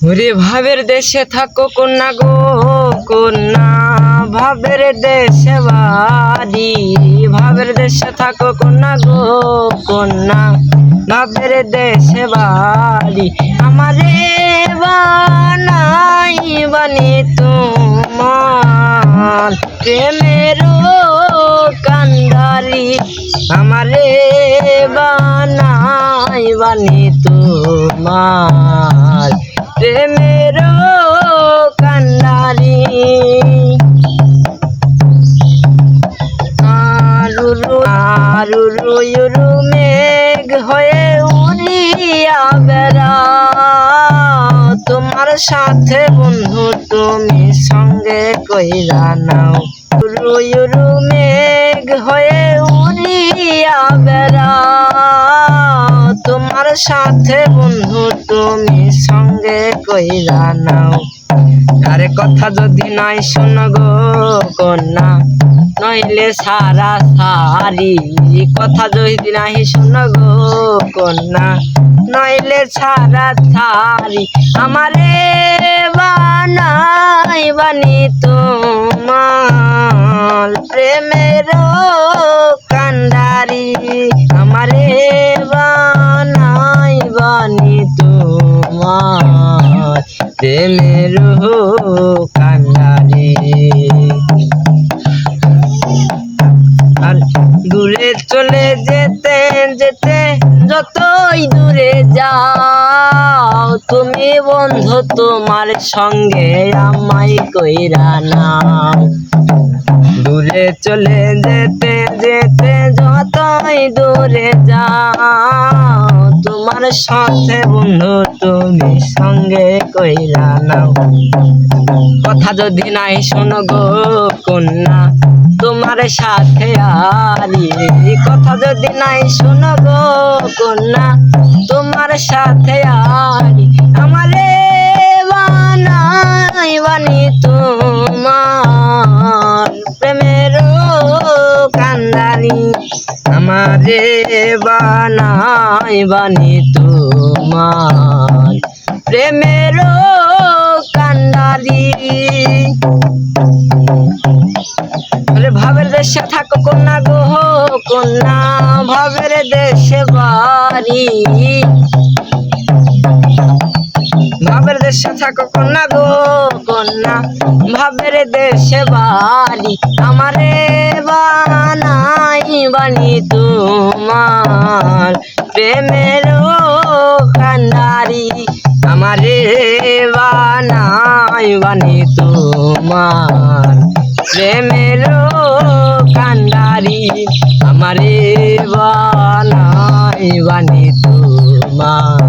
ওরে ভাবের দেশে থাকো কন্যা গো কন্যা, ভাবের দেশে বাড়ি। ভাবের দেশে থাকো কন্যা গো কন্যা, ভাবের দেশে বাড়ি। আমারে বানাই বানি তোমার প্রেমের কান্ডারি। আমারে বানাই বানি তোমার প্রেমের কান্ডারি। আরুরু ইউরু মেঘ হয়ে উড়িয়া বেড়াও, তোমার সাথে বন্ধু তুমি সঙ্গে কইরা নাও। ইউরু মেঘ হয়ে উড়িয়া বেড়াও, তোমার সাথে বন্ধু তুমি সঙ্গে কইরা নাও। আরে কথা যদি নাই শোনো গো কন্যা, নইলে সারা সারি। কথা যদি নাই শোনো গো কন্যা, নইলে সারা সারি। আমারে বানাই বানি তোমার প্রেমের কান্ডারি। আমারে বানাই বানি তোমার প্রেমের কান্ডারি। আর দূরে চলে যেতে যেতে যতই দূরে যাও, তুমি বন্ধু তোমার সঙ্গে আমায় কইরা নাও। দূরে চলে যেতে যেতে যতই দূরে যাও, তোমার সাথে বন্ধু তুমি সঙ্গে কইরা নাও। কথা যদি নাই শোনো গো কন্যা, তোমার সাথে আরি। কথা যদি নাই শোনো গো কন্যা, তোমার সাথে আরি। আমারে বানাই বানি তোমার প্রেমের কান্ডারি। আমারে বানাই বানি তোমার প্রেমের কান্ডারি। ভাবের দেশে থাকো কন্যা গো কন্যা, ভাবের দেশে বাড়ি। ভাবের দেশে থাকো কন্যা গো কন্যা, ভাবের দেশে বাড়ি। আমারে বানাই বানি তোমার প্রেমের কান্ডারি। আমারে বানাই বানি তোমার প্রেমের কান্ডারি। আমারে বানাই বানি তোমার